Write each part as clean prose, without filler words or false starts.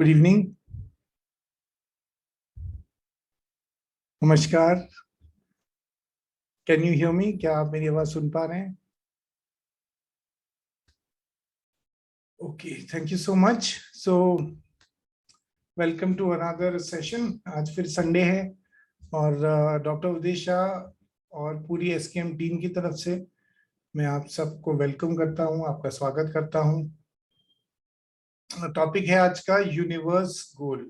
Good evening. नमस्कार। Can you hear me? क्या आप मेरी आवाज सुन पा रहे हैं? Okay, thank you so much. So welcome to another session. आज फिर संडे है और डॉक्टर उदय शाह और पूरी एसकेएम टीम की तरफ से मैं आप सबको वेलकम करता हूं, आपका स्वागत करता हूं। टॉपिक है आज का यूनिवर्स गोल।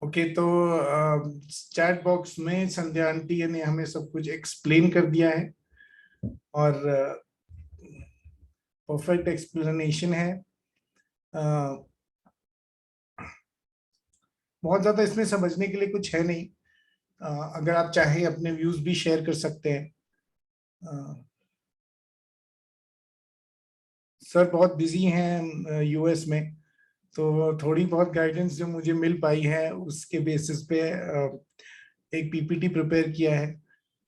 ओके, तो चैट बॉक्स में संध्या आंटी ने हमें सब कुछ एक्सप्लेन कर दिया है और परफेक्ट एक्सप्लेनेशन है। बहुत ज्यादा इसमें समझने के लिए कुछ है नहीं। अगर आप चाहें अपने व्यूज भी शेयर कर सकते हैं। सर बहुत बिजी हैं यूएस में, तो थोड़ी बहुत गाइडेंस जो मुझे मिल पाई है उसके बेसिस पे एक पीपीटी प्रिपेयर किया है,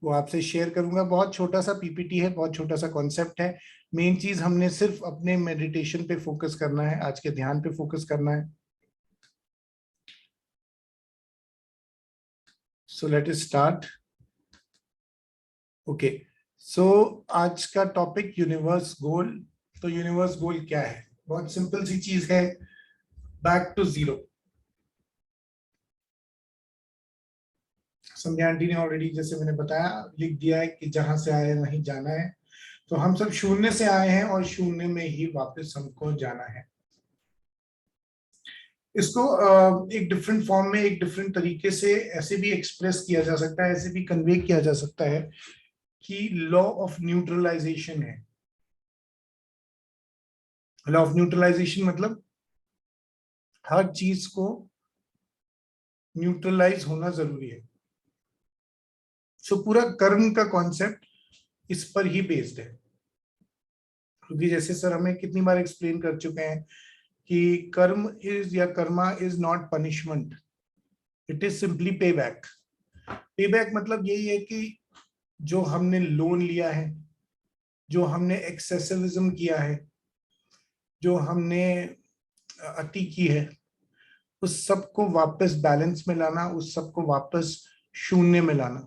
वो आपसे शेयर करूंगा। बहुत छोटा सा पीपीटी है, बहुत छोटा सा कॉन्सेप्ट है। मेन चीज हमने सिर्फ अपने मेडिटेशन पे फोकस करना है, आज के ध्यान पे फोकस करना है। So let us start. Okay, so आज का टॉपिक यूनिवर्स गोल। तो यूनिवर्स गोल क्या है? बहुत सिंपल सी चीज है, back to zero. Sandhya aunty ने ऑलरेडी, जैसे मैंने बताया, लिख दिया है कि जहां से आए वहीं जाना है। तो हम सब शून्य से आए हैं और शून्य में ही वापस हमको जाना है। इसको एक डिफरेंट फॉर्म में, एक डिफरेंट तरीके से ऐसे भी एक्सप्रेस किया जा सकता है, ऐसे भी कन्वे किया जा सकता है कि लॉ ऑफ न्यूट्रलाइजेशन है। लॉ ऑफ न्यूट्रलाइजेशन मतलब हर चीज को न्यूट्रलाइज होना जरूरी है। सो पूरा कर्म का कॉन्सेप्ट इस पर ही बेस्ड है, क्योंकि जैसे सर हमें कितनी बार एक्सप्लेन कर चुके हैं कि कर्म इज या Karma is not punishment, it is simply पे बैक। पे बैक मतलब यही है कि जो हमने लोन लिया है, जो हमने एक्सेसिविज्म किया है, जो हमने अति की है, उस सबको वापस बैलेंस में लाना, उस सबको वापस शून्य में लाना।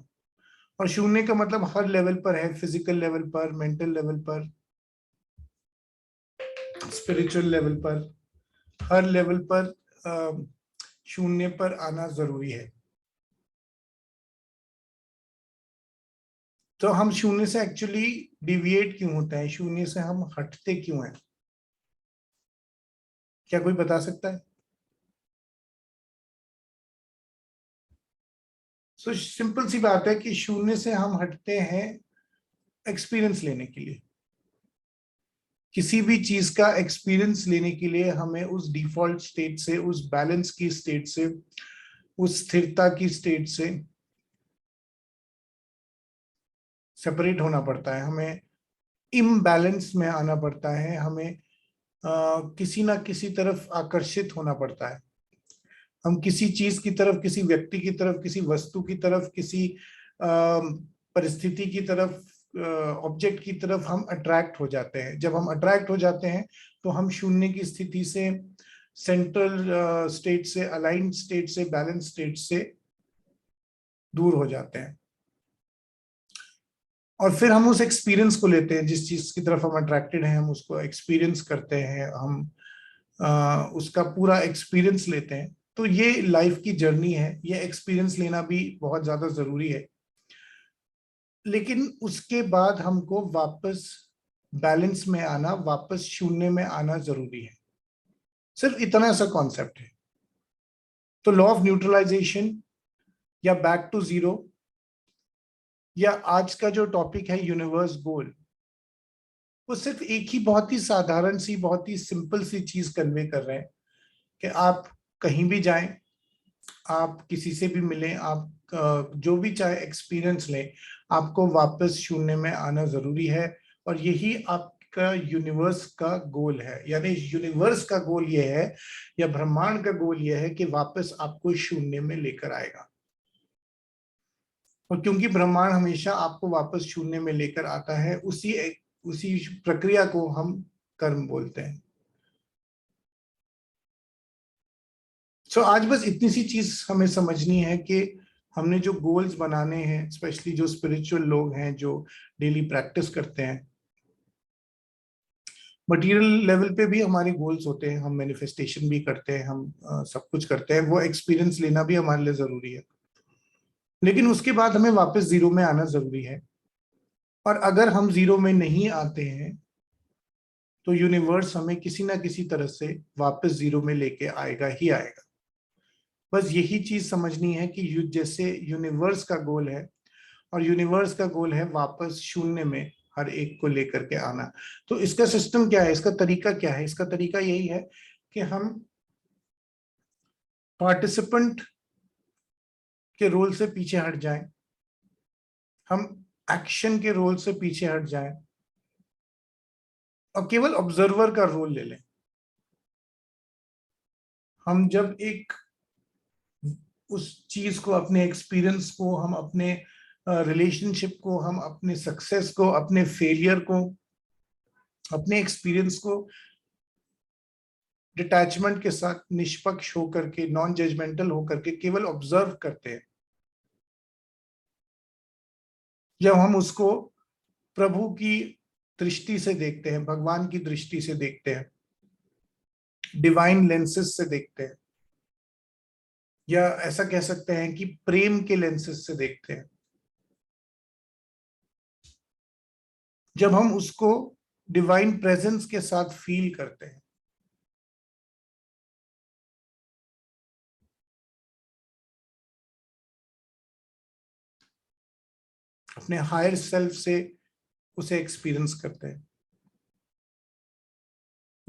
और शून्य का मतलब हर लेवल पर है, फिजिकल लेवल पर, मेंटल लेवल पर, स्पिरिचुअल लेवल पर, हर लेवल पर शून्य पर आना जरूरी है। तो हम शून्य से एक्चुअली डिविएट क्यों होते हैं, शून्य से हम हटते क्यों हैं? क्या कोई बता सकता है? सो सिंपल सी बात है कि शून्य से हम हटते हैं एक्सपीरियंस लेने के लिए। किसी भी चीज का एक्सपीरियंस लेने के लिए हमें उस डिफॉल्ट स्टेट से, उस बैलेंस की स्टेट से, उस स्थिरता की स्टेट से सेपरेट होना पड़ता है। हमें इम्बैलेंस में आना पड़ता है, हमें किसी ना किसी तरफ आकर्षित होना पड़ता है। हम किसी चीज की तरफ, किसी व्यक्ति की तरफ, किसी वस्तु की तरफ, किसी परिस्थिति की तरफ, ऑब्जेक्ट की तरफ हम अट्रैक्ट हो जाते हैं। जब हम अट्रैक्ट हो जाते हैं तो हम शून्य की स्थिति से, सेंट्रल स्टेट से, अलाइंड स्टेट से, बैलेंस स्टेट से दूर हो जाते हैं। और फिर हम उस एक्सपीरियंस को लेते हैं, जिस चीज की तरफ हम अट्रैक्टेड हैं, हम उसको एक्सपीरियंस करते हैं, हम उसका पूरा एक्सपीरियंस लेते हैं। तो ये लाइफ की जर्नी है, ये एक्सपीरियंस लेना भी बहुत ज्यादा जरूरी है। लेकिन उसके बाद हमको वापस बैलेंस में आना, वापस शून्य में आना जरूरी है। सिर्फ इतना सा कॉन्सेप्ट है। तो लॉ ऑफ न्यूट्रलाइजेशन या बैक टू जीरो, या आज का जो टॉपिक है यूनिवर्स गोल, वो सिर्फ एक ही बहुत ही साधारण सी, बहुत ही सिंपल सी चीज कन्वे कर रहे हैं कि आप कहीं भी जाएं, आप किसी से भी मिलें, आप जो भी चाहे एक्सपीरियंस लें, आपको वापस शून्य में आना जरूरी है। और यही आपका यूनिवर्स का गोल है। यानी यूनिवर्स का गोल ये है, या ब्रह्मांड का गोल ये है कि वापस आपको शून्य में लेकर आएगा। और क्योंकि ब्रह्मांड हमेशा आपको वापस शून्य में लेकर आता है, उसी प्रक्रिया को हम कर्म बोलते हैं। आज बस इतनी सी चीज हमें समझनी है कि हमने जो गोल्स बनाने हैं, स्पेशली जो स्पिरिचुअल लोग हैं जो डेली प्रैक्टिस करते हैं, मटेरियल लेवल पे भी हमारे गोल्स होते हैं, हम मैनिफेस्टेशन भी करते हैं, हम सब कुछ करते हैं, वो एक्सपीरियंस लेना भी हमारे लिए जरूरी है, लेकिन उसके बाद हमें वापस जीरो में आना जरूरी है। और अगर हम जीरो में नहीं आते हैं तो यूनिवर्स हमें किसी ना किसी तरह से वापस जीरो में लेके आएगा ही आएगा। बस यही चीज समझनी है कि जैसे यूनिवर्स का गोल है, और यूनिवर्स का गोल है वापस शून्य में हर एक को लेकर के आना। तो इसका सिस्टम क्या है, इसका तरीका क्या है? इसका तरीका यही है कि हम पार्टिसिपेंट के रोल से पीछे हट जाएं, हम एक्शन के रोल से पीछे हट जाएं और केवल ऑब्जर्वर का रोल ले लें। हम जब एक उस चीज को, अपने एक्सपीरियंस को, हम अपने रिलेशनशिप को, हम अपने सक्सेस को, अपने फेलियर को, अपने एक्सपीरियंस को डिटैचमेंट के साथ, निष्पक्ष होकर के, नॉन जजमेंटल होकर के केवल ऑब्जर्व करते हैं, जब हम उसको प्रभु की दृष्टि से देखते हैं, भगवान की दृष्टि से देखते हैं, डिवाइन लेंसेस से देखते हैं, या ऐसा कह सकते हैं कि प्रेम के लेंसेस से देखते हैं, जब हम उसको डिवाइन प्रेजेंस के साथ फील करते हैं, अपने हायर सेल्फ से उसे एक्सपीरियंस करते हैं,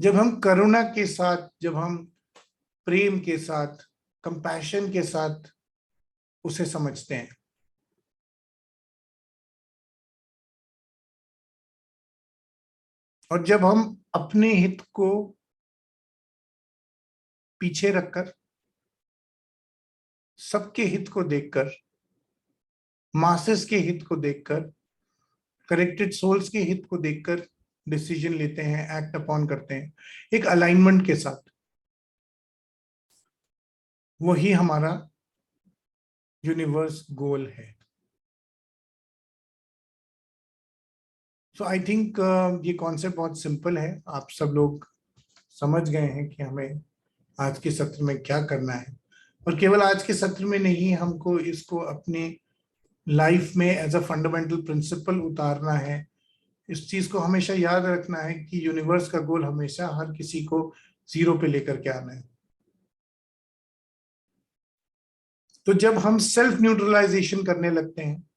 जब हम करुणा के साथ, जब हम प्रेम के साथ, कंपैशन के साथ उसे समझते हैं, और जब हम अपने हित को पीछे रखकर, सबके हित को देखकर, मासेस के हित को देखकर, करेक्टेड सोल्स के हित को देखकर डिसीजन लेते हैं, एक्ट अपॉन करते हैं एक अलाइनमेंट के साथ, वही हमारा यूनिवर्स गोल है। सो आई थिंक ये कॉन्सेप्ट बहुत सिंपल है, आप सब लोग समझ गए हैं कि हमें आज के सत्र में क्या करना है, और केवल आज के सत्र में नहीं, हमको इसको अपनी लाइफ में एज अ फंडामेंटल प्रिंसिपल उतारना है। इस चीज को हमेशा याद रखना है कि यूनिवर्स का गोल हमेशा हर किसी को जीरो पे लेकर के आना है। तो जब हम सेल्फ न्यूट्रलाइजेशन करने लगते हैं,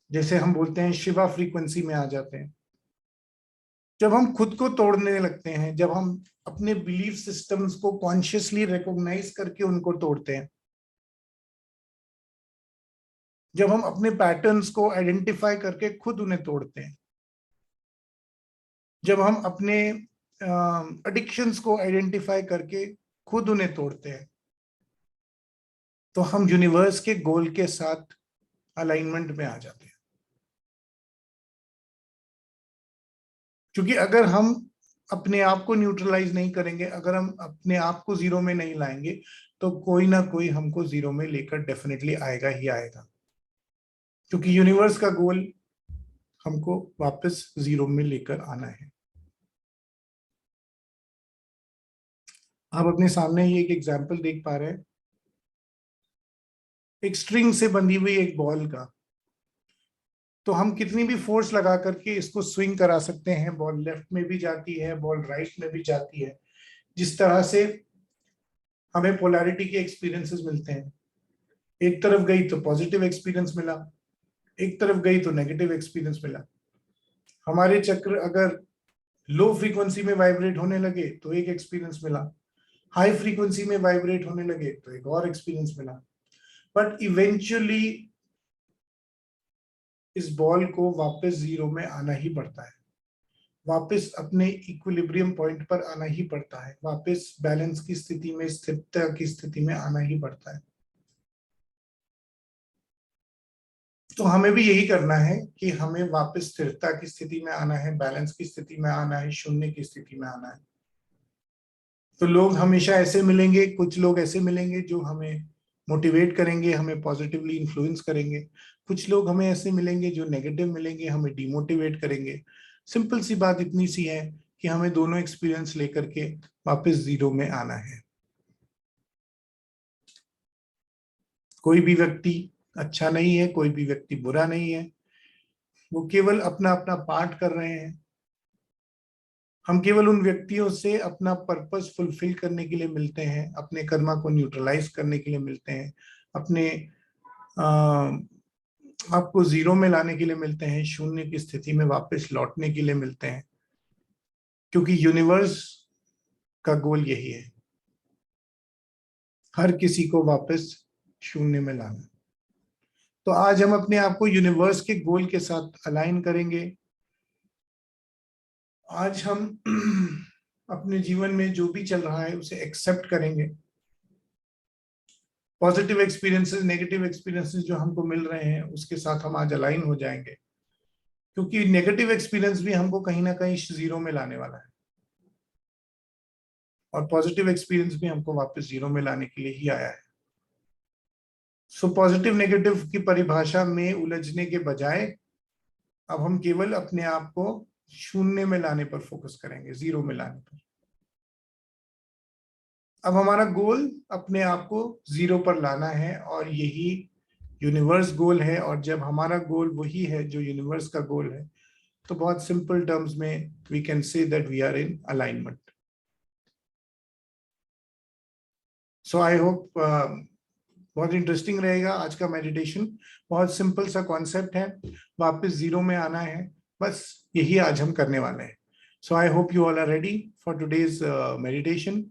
जैसे हम बोलते हैं शिवा फ्रीक्वेंसी में आ जाते हैं, जब हम खुद को तोड़ने लगते हैं, जब हम अपने बिलीफ सिस्टम्स को कॉन्शियसली रिकॉग्नाइज करके उनको तोड़ते हैं, जब हम अपने पैटर्न्स को आइडेंटिफाई करके खुद उन्हें तोड़ते हैं, जब हम अपने एडिक्शंस को आइडेंटिफाई करके खुद उन्हें तोड़ते हैं, तो हम यूनिवर्स के गोल के साथ अलाइनमेंट में आ जाते हैं। क्योंकि अगर हम अपने आप को न्यूट्रलाइज नहीं करेंगे, अगर हम अपने आप को जीरो में नहीं लाएंगे, तो कोई ना कोई हमको जीरो में लेकर डेफिनेटली आएगा ही आएगा, क्योंकि यूनिवर्स का गोल हमको वापस जीरो में लेकर आना है। आप अपने सामने ये एक एग्जाम्पल देख पा रहे हैं, एक स्ट्रिंग से बंधी हुई एक बॉल का। तो हम कितनी भी फोर्स लगा करके इसको स्विंग करा सकते हैं, बॉल लेफ्ट में भी जाती है, बॉल राइट में भी जाती है। जिस तरह से हमें पोलैरिटी के एक्सपीरियंसेस मिलते हैं, एक तरफ गई तो पॉजिटिव एक्सपीरियंस मिला, एक तरफ गई तो नेगेटिव एक्सपीरियंस मिला। हमारे चक्र अगर लो फ्रीक्वेंसी में वाइब्रेट होने लगे तो एक एक्सपीरियंस मिला, हाई फ्रीक्वेंसी में वाइब्रेट होने लगे तो एक और एक्सपीरियंस मिला। बट इवेंचुअली इस बॉल को वापस जीरो में आना ही पड़ता है, वापस अपने इक्विलिब्रियम पॉइंट पर आना ही पड़ता है, वापस बैलेंस की स्थिति में, स्थिरता की स्थिति में आना ही पड़ता है। तो हमें भी यही करना है कि हमें वापस स्थिरता की स्थिति में आना है, बैलेंस की स्थिति में आना है, शून्य की स्थिति में आना है। तो लोग हमेशा ऐसे मिलेंगे, कुछ लोग ऐसे मिलेंगे जो हमें मोटिवेट करेंगे, हमें पॉजिटिवली इन्फ्लुएंस करेंगे। कुछ लोग हमें ऐसे मिलेंगे जो नेगेटिव मिलेंगे, हमें डिमोटिवेट करेंगे। सिंपल सी बात इतनी सी है कि हमें दोनों एक्सपीरियंस लेकर के वापस जीरो में आना है। कोई भी व्यक्ति अच्छा नहीं है, कोई भी व्यक्ति बुरा नहीं है, वो केवल अपना अपना पार्ट कर रहे हैं। हम केवल उन व्यक्तियों से अपना पर्पस फुलफिल करने के लिए मिलते हैं, अपने कर्मा को न्यूट्रलाइज करने के लिए मिलते हैं, अपने आपको जीरो में लाने के लिए मिलते हैं, शून्य की स्थिति में वापस लौटने के लिए मिलते हैं, क्योंकि यूनिवर्स का गोल यही है, हर किसी को वापस शून्य में लाना। तो आज हम अपने आप को यूनिवर्स के गोल के साथ अलाइन करेंगे। आज हम अपने जीवन में जो भी चल रहा है उसे एक्सेप्ट करेंगे। पॉजिटिव एक्सपीरियंसेस, नेगेटिव एक्सपीरियंसेस जो हमको मिल रहे हैं उसके साथ हम आज अलाइन हो जाएंगे, क्योंकि नेगेटिव एक्सपीरियंस भी हमको कहीं ना कहीं जीरो में लाने वाला है, और पॉजिटिव एक्सपीरियंस भी हमको वापस जीरो में लाने के लिए ही आया है। सो पॉजिटिव नेगेटिव की परिभाषा में उलझने के बजाय अब हम केवल अपने आप को शून्य में लाने पर फोकस करेंगे, जीरो में लाने पर। अब हमारा गोल अपने आप को जीरो पर लाना है, और यही यूनिवर्स गोल है। और जब हमारा गोल वही है जो यूनिवर्स का गोल है, तो बहुत सिंपल टर्म्स में we can say that we are in alignment. So I hope बहुत इंटरेस्टिंग रहेगा आज का मेडिटेशन। बहुत सिंपल सा कॉन्सेप्ट है, वापस जीरो में आना है, बस यही आज हम करने वाले हैं। So I hope you all are ready for today's meditation.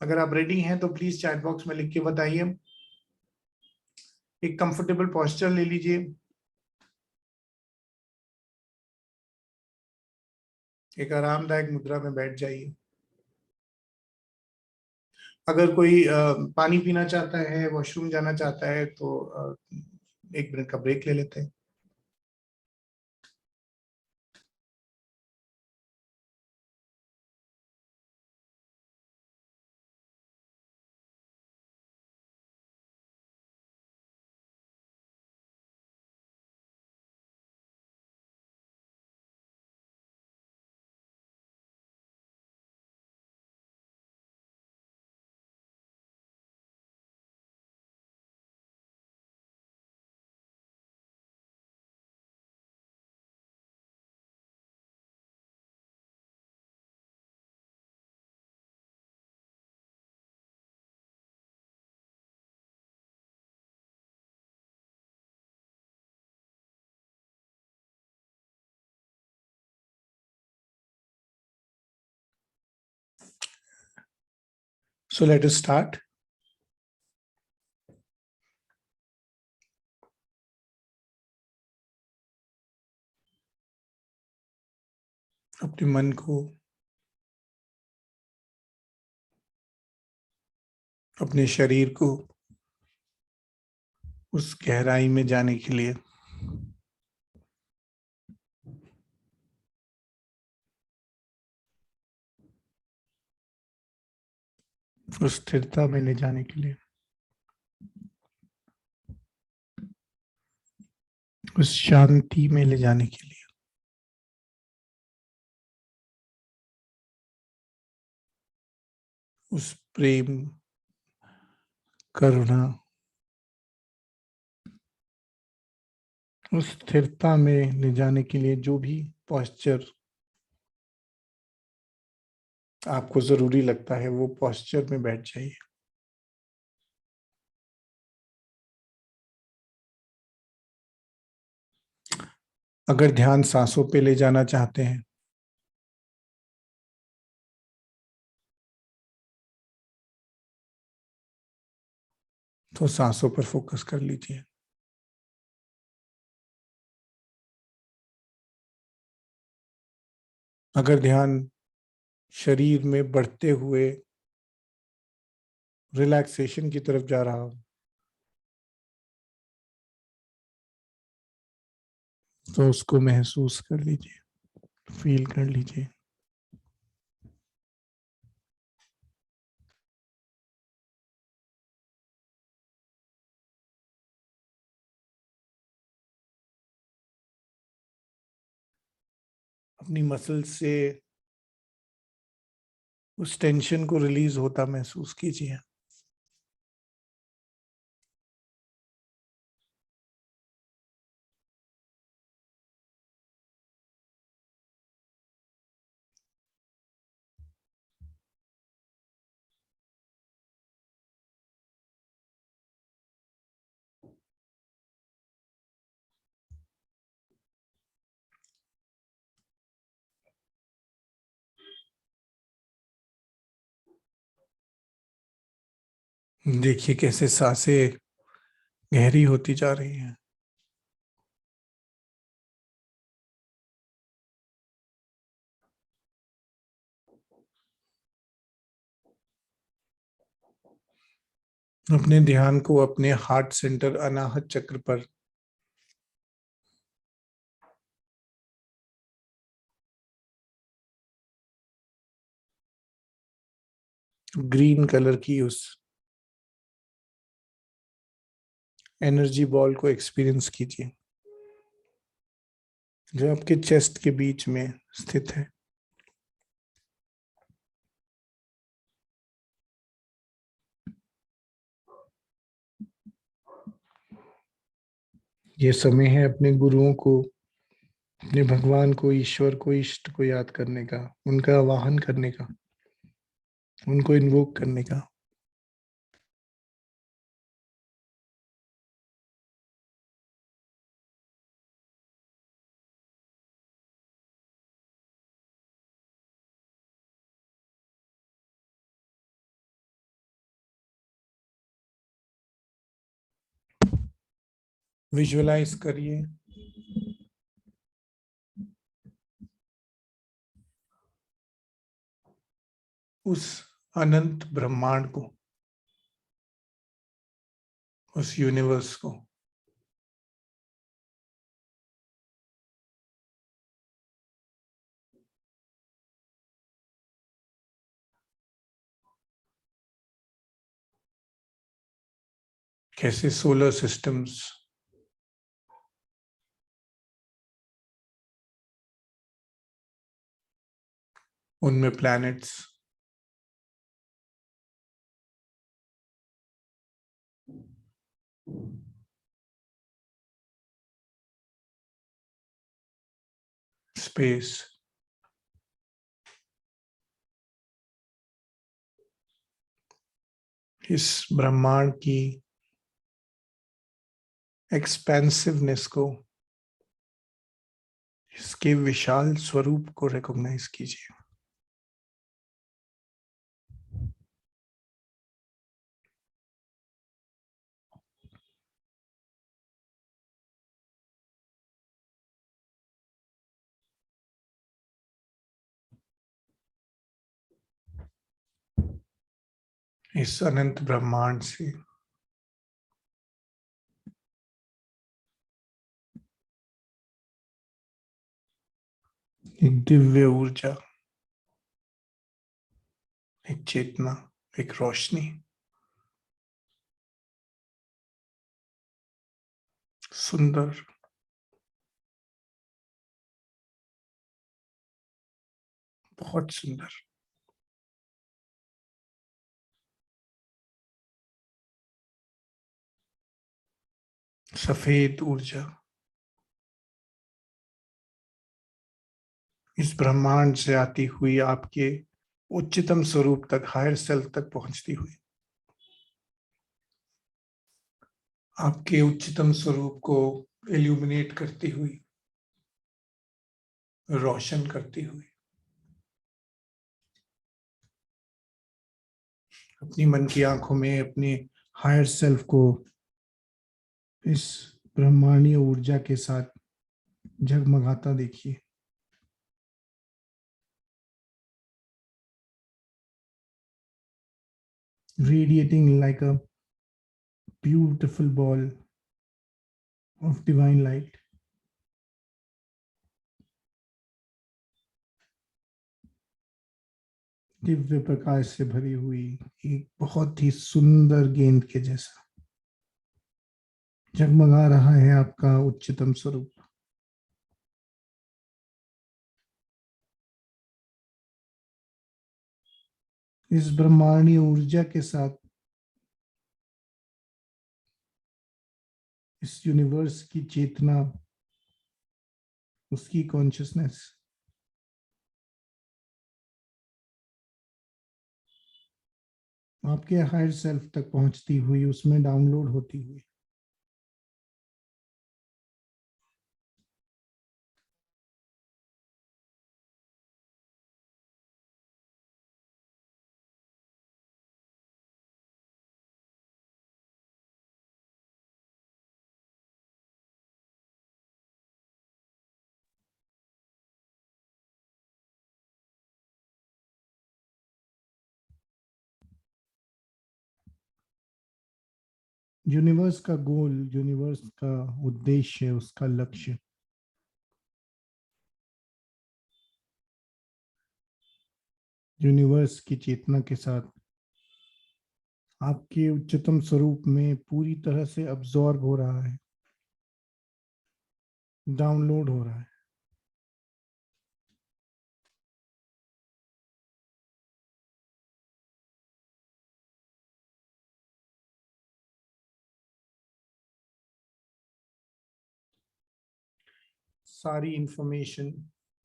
अगर आप रेडी हैं तो प्लीज चैट बॉक्स में लिख के बताइए। एक कंफर्टेबल पोस्चर ले लीजिए, एक आरामदायक मुद्रा में बैठ जाइए। अगर कोई पानी पीना चाहता है, वॉशरूम जाना चाहता है, तो 1 मिनट का ब्रेक ले लेते हैं। सो लेट अस स्टार्ट। अपने मन को अपने शरीर को उस गहराई में जाने के लिए, उस स्थिरता में ले जाने के लिए, उस शांति में ले जाने के लिए, उस प्रेम, करुणा, उस स्थिरता में ले जाने के लिए जो भी पोस्चर आपको जरूरी लगता है, वो पोस्चर में बैठ जाइए। अगर ध्यान सांसों पे ले जाना चाहते हैं तो सांसों पर फोकस कर लीजिए। अगर ध्यान शरीर में बढ़ते हुए रिलैक्सेशन की तरफ जा रहा हो तो उसको महसूस कर लीजिए, फील कर लीजिए। अपनी मसल से उस टेंशन को रिलीज होता महसूस कीजिए। देखिए कैसे सांसें गहरी होती जा रही हैं। अपने ध्यान को अपने हार्ट सेंटर अनाहत चक्र पर ग्रीन कलर की उस एनर्जी बॉल को एक्सपीरियंस कीजिए जो आपके चेस्ट के बीच में स्थित है। ये समय है अपने गुरुओं को, अपने भगवान को, ईश्वर को, इष्ट को याद करने का, उनका आवाहन करने का, उनको इन्वोक करने का। विजुअलाइज करिए उस अनंत ब्रह्मांड को, उस यूनिवर्स को। कैसे सोलर सिस्टम्स, उनमें प्लैनेट्स, स्पेस, इस ब्रह्मांड की एक्सपेंसिवनेस को, इसके विशाल स्वरूप को रिकॉग्नाइज कीजिए। इस अनंत ब्रह्मांड से एक दिव्य ऊर्जा, एक चेतना, एक रोशनी, सुंदर, बहुत सुंदर, सफेद ऊर्जा इस ब्रह्मांड से आती हुई आपके उच्चतम स्वरूप तक, हायर सेल्फ तक पहुंचती हुई, आपके उच्चतम स्वरूप को इल्यूमिनेट करती हुई, रोशन करती हुई, अपनी मन की आंखों में अपने हायर सेल्फ को इस ब्रह्मांडीय ऊर्जा के साथ जगमगाता देखिए। Radiating like a beautiful ball of divine light. Divya Prakash से भरी हुई एक बहुत ही सुंदर गेंद के जैसा जगमगा रहा है आपका उच्चतम स्वरूप। इस ब्रह्मांडीय ऊर्जा के साथ, इस यूनिवर्स की चेतना, उसकी कॉन्शियसनेस आपके हायर सेल्फ तक पहुंचती हुई, उसमें डाउनलोड होती हुई यूनिवर्स का गोल, यूनिवर्स का उद्देश्य, उसका लक्ष्य यूनिवर्स की चेतना के साथ आपके उच्चतम स्वरूप में पूरी तरह से अब्सॉर्ब हो रहा है, डाउनलोड हो रहा है। सारी इंफॉर्मेशन,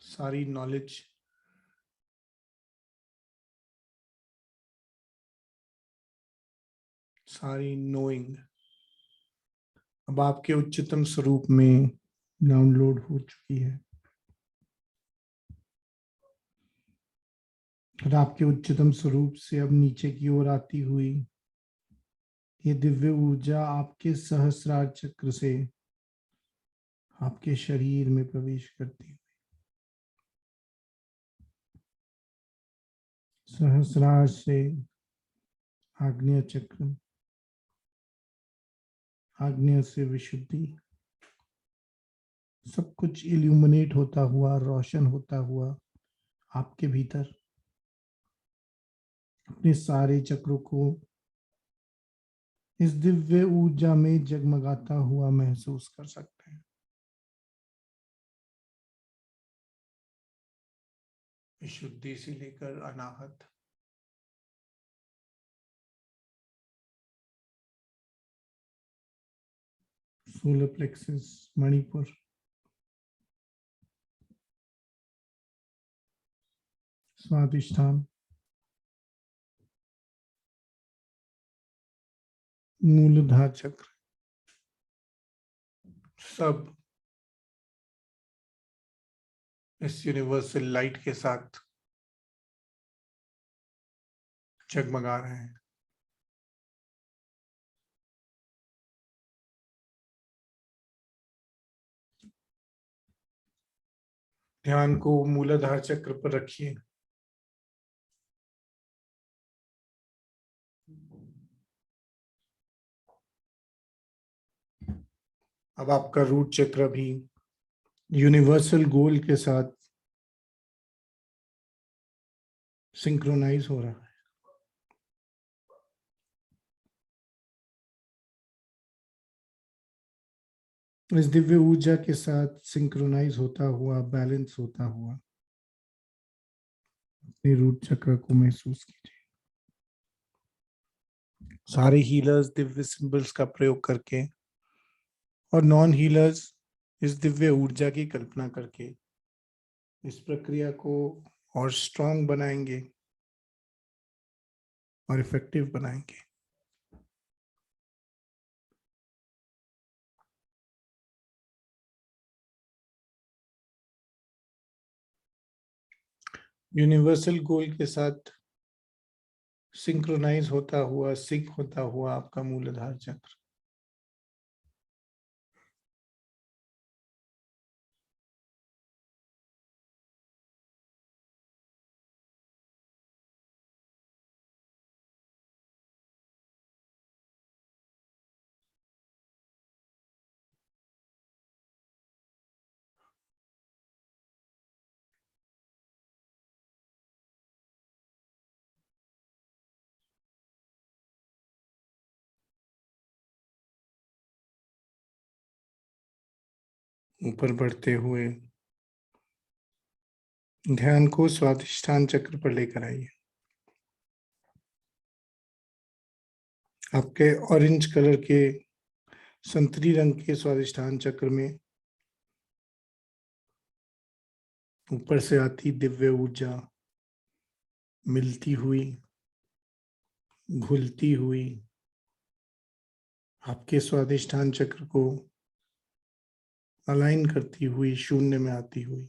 सारी नॉलेज, सारी नोइंग अब आपके उच्चतम स्वरूप में डाउनलोड हो चुकी है। और आपके उच्चतम स्वरूप से अब नीचे की ओर आती हुई ये दिव्य ऊर्जा आपके सहस्रार चक्र से आपके शरीर में प्रवेश करती है। सहस्रार से आग्नेय चक्र, आग्नेय से विशुद्धि, सब कुछ इल्यूमिनेट होता हुआ, रोशन होता हुआ आपके भीतर अपने सारे चक्रों को इस दिव्य ऊर्जा में जगमगाता हुआ महसूस कर सकते हैं। विशुद्धि से लेकर अनाहत, सोलर प्लेक्सस, मणिपुर, स्वादिष्ठान, मूलधार चक्र, सब इस यूनिवर्सल लाइट के साथ जगमगा रहे हैं। ध्यान को मूलाधार चक्र पर रखिए। अब आपका रूट चक्र भी यूनिवर्सल गोल के साथ सिंक्रोनाइज हो रहा है। इस दिव्य ऊर्जा के साथ सिंक्रोनाइज होता हुआ, बैलेंस होता हुआ अपने रूट चक्र को महसूस कीजिए। सारे हीलर्स दिव्य सिंबल्स का प्रयोग करके और नॉन हीलर्स इस दिव्य ऊर्जा की कल्पना करके इस प्रक्रिया को और स्ट्रांग बनाएंगे और इफेक्टिव बनाएंगे। यूनिवर्सल गोल के साथ सिंक्रोनाइज होता हुआ, सिंक होता हुआ आपका मूलाधार चक्र ऊपर बढ़ते हुए ध्यान को स्वादिष्ठान चक्र पर लेकर आइए। आपके ऑरेंज कलर के संतरी रंग के स्वादिष्ठान चक्र में ऊपर से आती दिव्य ऊर्जा मिलती हुई, घुलती हुई, आपके स्वादिष्ठान चक्र को अलाइन करती हुई, शून्य में आती हुई।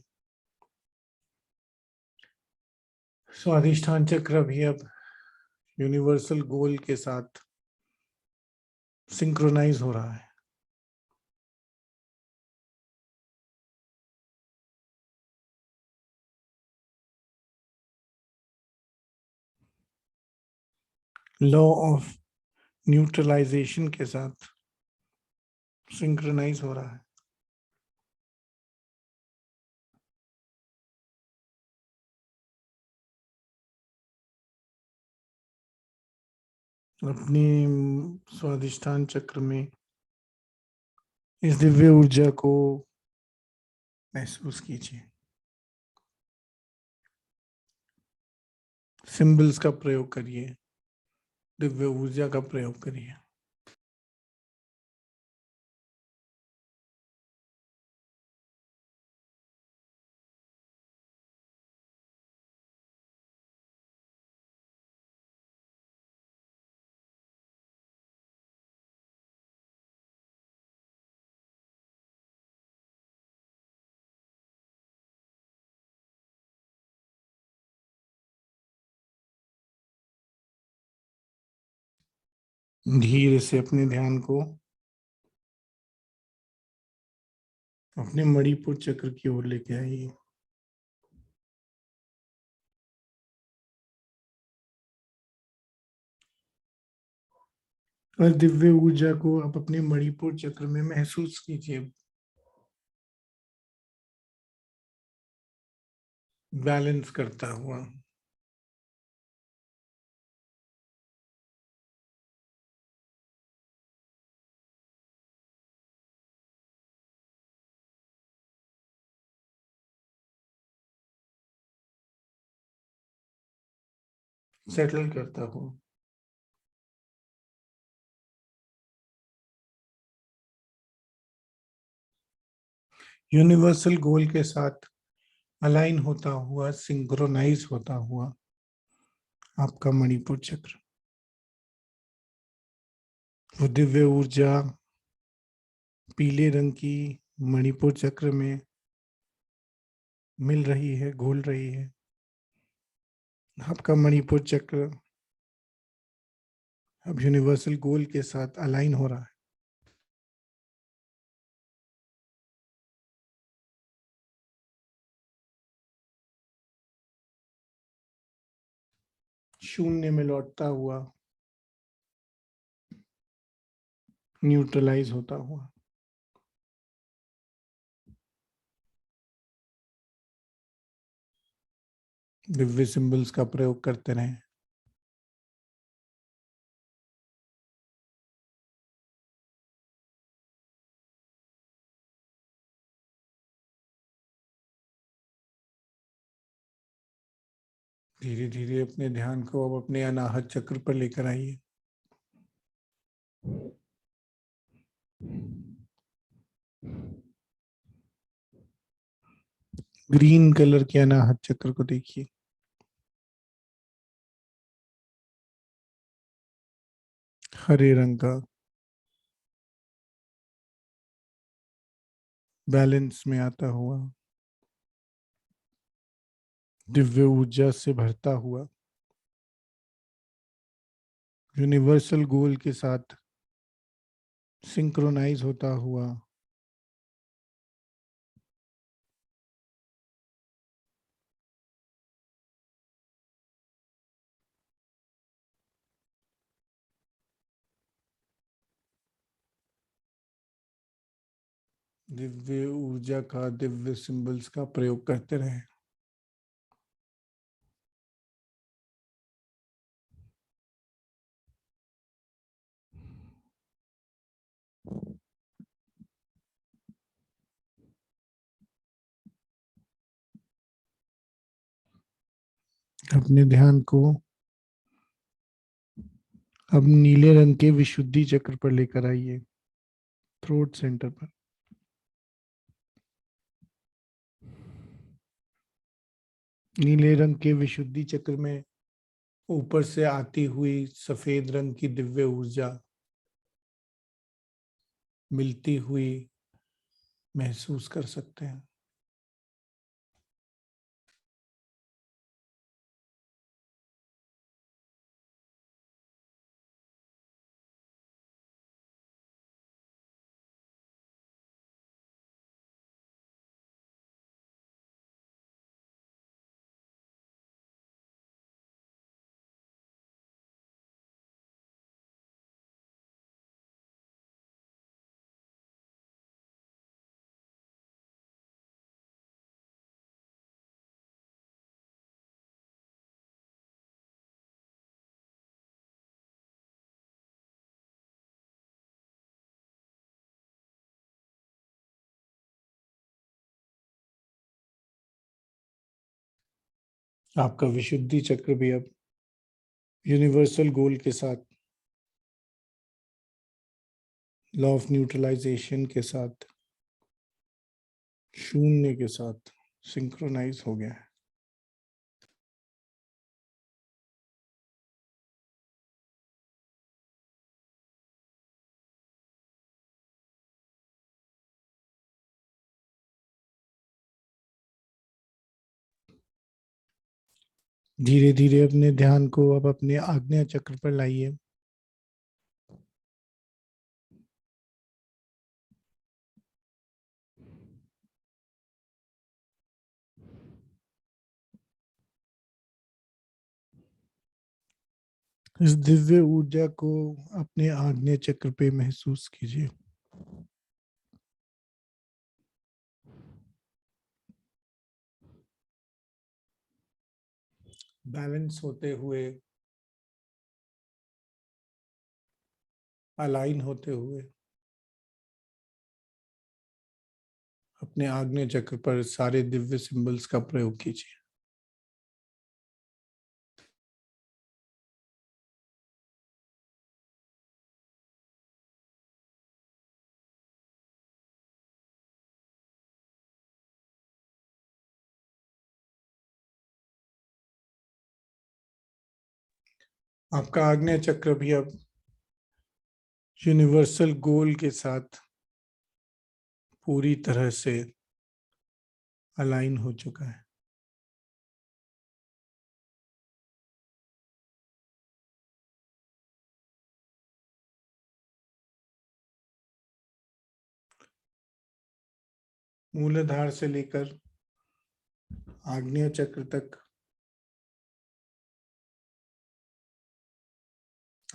स्वादिष्ठान चक्र भी अब यूनिवर्सल गोल के साथ सिंक्रोनाइज हो रहा है। लॉ ऑफ न्यूट्रलाइजेशन के साथ सिंक्रोनाइज हो रहा है। अपनी स्वादिष्ठान चक्र में इस दिव्य ऊर्जा को महसूस कीजिए। सिंबल्स का प्रयोग करिए, दिव्य ऊर्जा का प्रयोग करिए। धीरे से अपने ध्यान को अपने मणिपुर चक्र की ओर लेके आइए। और दिव्य ऊर्जा को आप अपने मणिपुर चक्र में महसूस कीजिए, बैलेंस करता हुआ। सेटल करता हुआ। यूनिवर्सल गोल के साथ अलाइन होता हुआ, सिंक्रोनाइज होता हुआ आपका मणिपुर चक्र, वो दिव्य ऊर्जा पीले रंग की मणिपुर चक्र में मिल रही है, घुल रही है। आपका मणिपुर चक्र अब यूनिवर्सल गोल के साथ अलाइन हो रहा है। शून्य में लौटता हुआ, न्यूट्रलाइज होता हुआ। दिव्य सिंबल्स का प्रयोग करते रहें। धीरे धीरे अपने ध्यान को अब अपने अनाहत चक्र पर लेकर आइए। ग्रीन कलर के अनाहत चक्र को देखिए। हरे रंग का बैलेंस में आता हुआ, दिव्य ऊर्जा से भरता हुआ, यूनिवर्सल गोल के साथ सिंक्रोनाइज होता हुआ, दिव्य ऊर्जा का, दिव्य सिंबल्स का प्रयोग करते रहें। अपने ध्यान को अब नीले रंग के विशुद्धि चक्र पर लेकर आइए, थ्रोट सेंटर पर। नीले रंग के विशुद्धि चक्र में ऊपर से आती हुई सफेद रंग की दिव्य ऊर्जा मिलती हुई महसूस कर सकते हैं। आपका विशुद्धि चक्र भी अब यूनिवर्सल गोल के साथ, लॉ ऑफ न्यूट्रलाइजेशन के साथ, शून्य के साथ सिंक्रोनाइज हो गया है। धीरे धीरे अपने ध्यान को अब अपने आज्ञा चक्र पर लाइए। इस दिव्य ऊर्जा को अपने आग्नेय चक्र पे महसूस कीजिए। बैलेंस होते हुए, अलाइन होते हुए अपने आग्नेय चक्र पर सारे दिव्य सिंबल्स का प्रयोग कीजिए। आपका आग्नेय चक्र भी अब यूनिवर्सल गोल के साथ पूरी तरह से अलाइन हो चुका है। मूलाधार से लेकर आग्नेय चक्र तक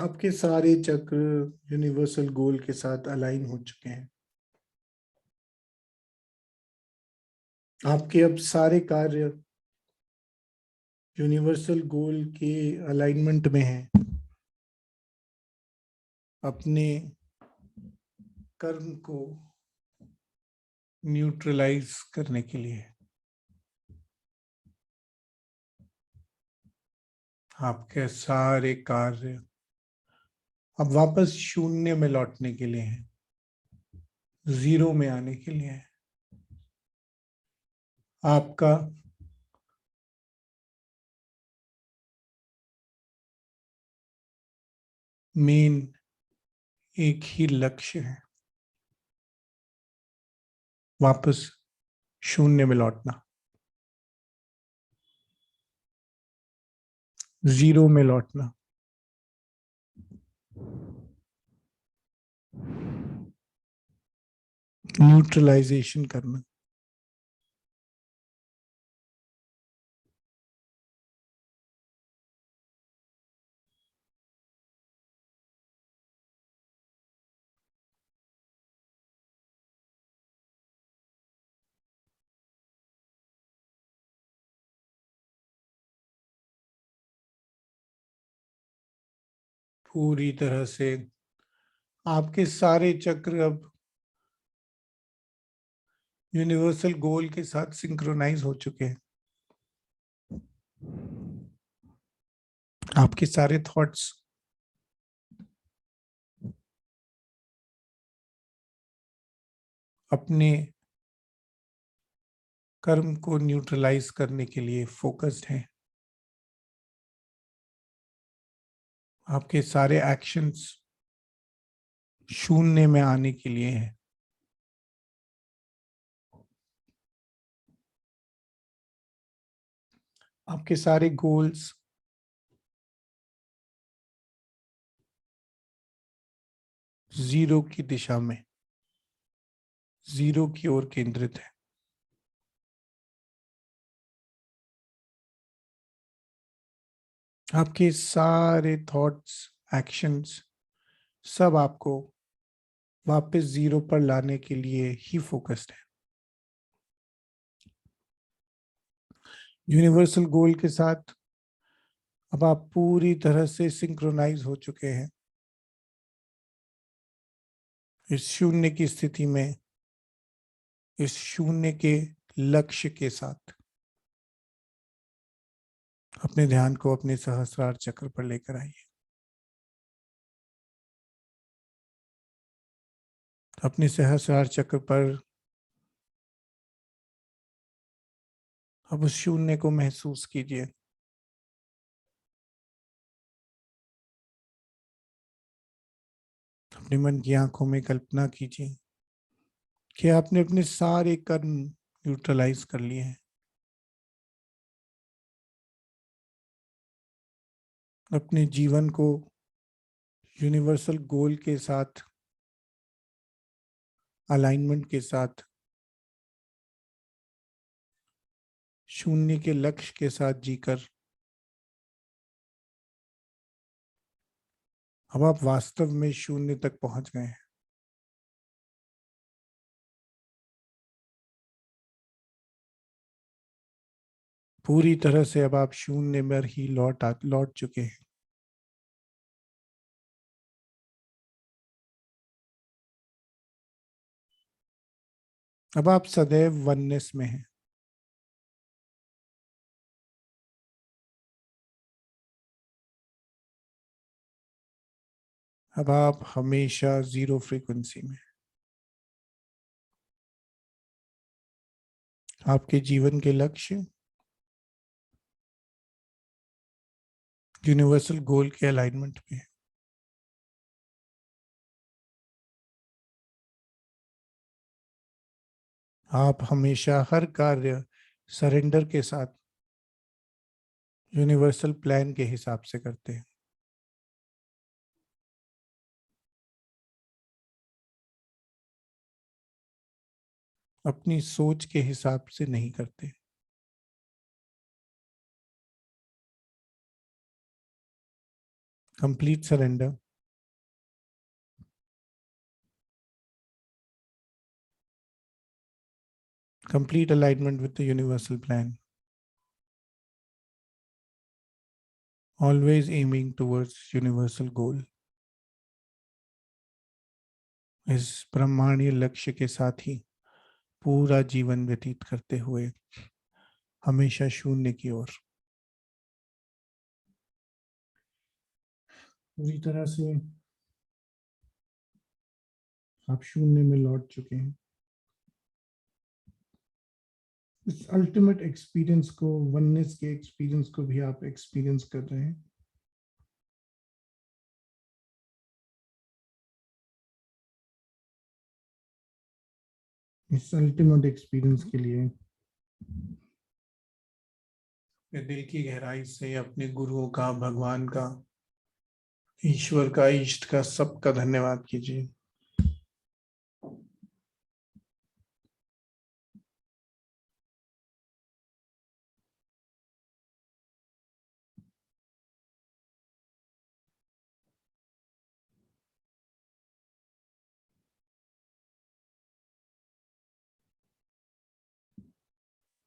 आपके सारे चक्र यूनिवर्सल गोल के साथ अलाइन हो चुके हैं। आपके अब सारे कार्य यूनिवर्सल गोल के अलाइनमेंट में हैं। अपने कर्म को न्यूट्रलाइज करने के लिए, आपके सारे कार्य अब वापस शून्य में लौटने के लिए हैं, जीरो में आने के लिए है। आपका मेन एक ही लक्ष्य है, वापस शून्य में लौटना, जीरो में लौटना। न्यूट्रलाइजेशन करना। पूरी तरह से आपके सारे चक्र अब यूनिवर्सल गोल के साथ सिंक्रोनाइज हो चुके हैं। आपके सारे थॉट्स अपने कर्म को न्यूट्रलाइज करने के लिए फोकस्ड हैं। आपके सारे एक्शंस शून्य में आने के लिए हैं। आपके सारे गोल्स जीरो की दिशा में, जीरो की ओर केंद्रित है। आपके सारे थॉट्स, एक्शंस सब आपको वापस जीरो पर लाने के लिए ही फोकस्ड है। यूनिवर्सल गोल के साथ अब आप पूरी तरह से सिंक्रोनाइज हो चुके हैं। इस शून्य की स्थिति में, इस शून्य के लक्ष्य के साथ अपने ध्यान को अपने सहस्रार चक्र पर लेकर आइए। अपने सहस्रार चक्र पर अब उस शून्य को महसूस कीजिए। अपने मन की आंखों में कल्पना कीजिए कि आपने अपने सारे कर्म न्यूट्रलाइज कर लिए हैं। अपने जीवन को यूनिवर्सल गोल के साथ, अलाइनमेंट के साथ, शून्य के लक्ष्य के साथ जीकर अब आप वास्तव में शून्य तक पहुंच गए हैं। पूरी तरह से अब आप शून्य में ही लौट चुके हैं। अब आप सदैव वननेस में हैं। अब आप हमेशा जीरो फ्रीक्वेंसी में। आपके जीवन के लक्ष्य यूनिवर्सल गोल के अलाइनमेंट में है। आप हमेशा हर कार्य सरेंडर के साथ यूनिवर्सल प्लान के हिसाब से करते हैं। अपनी सोच के हिसाब से नहीं करते। Complete surrender, complete alignment with the universal plan, always aiming towards universal goal। इस ब्रह्मांडीय लक्ष्य के साथ ही पूरा जीवन व्यतीत करते हुए हमेशा शून्य की ओर पूरी तरह से आप शून्य में लौट चुके हैं। इस अल्टीमेट एक्सपीरियंस को, वननेस के एक्सपीरियंस को भी आप एक्सपीरियंस कर रहे हैं। इस अल्टीमेट एक्सपीरियंस के लिए दिल की गहराई से अपने गुरुओं का, भगवान का, ईश्वर का, इष्ट का, सबका धन्यवाद कीजिए।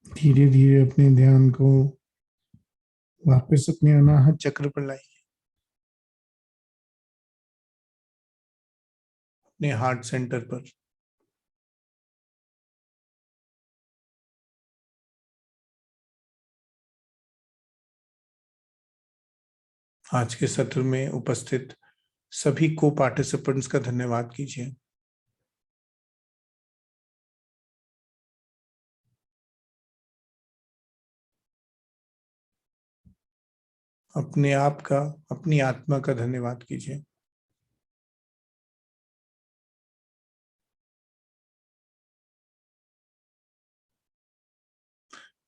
धीरे धीरे अपने ध्यान को वापस अपने अनाहत चक्र पर लाइए, अपने हार्ट सेंटर पर। आज के सत्र में उपस्थित सभी को पार्टिसिपेंट्स का धन्यवाद कीजिए। अपने आप का, अपनी आत्मा का धन्यवाद कीजिए।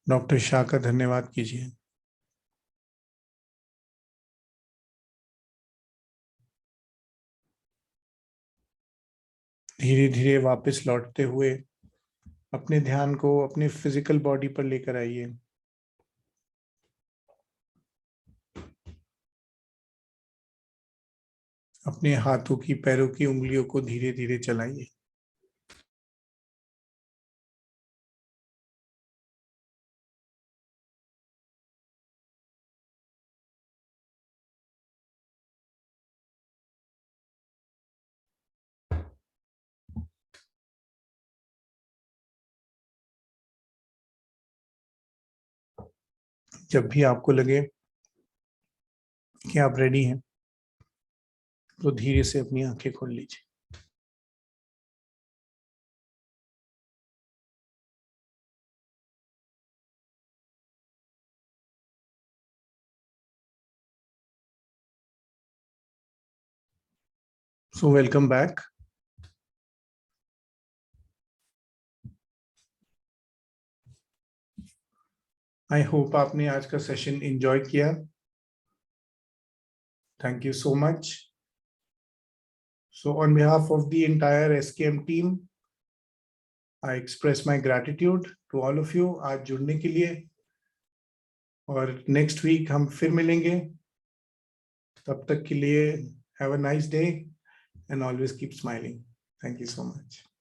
डॉक्टर शाह का धन्यवाद कीजिए। धीरे धीरे वापस लौटते हुए अपने ध्यान को अपने फिजिकल बॉडी पर लेकर आइए। अपने हाथों की, पैरों की उंगलियों को धीरे धीरे चलाइए। जब भी आपको लगे कि आप रेडी हैं, तो धीरे से अपनी आंखें खोल लीजिए। So welcome back. I hope आपने आज का सेशन एंजॉय किया। Thank you so much. So on behalf of the entire SKM team, I express my gratitude to all of you आज जुड़ने के लिए, और नेक्स्ट वीक हम फिर मिलेंगे। तब तक के लिए have a nice day and always keep smiling. Thank you so much.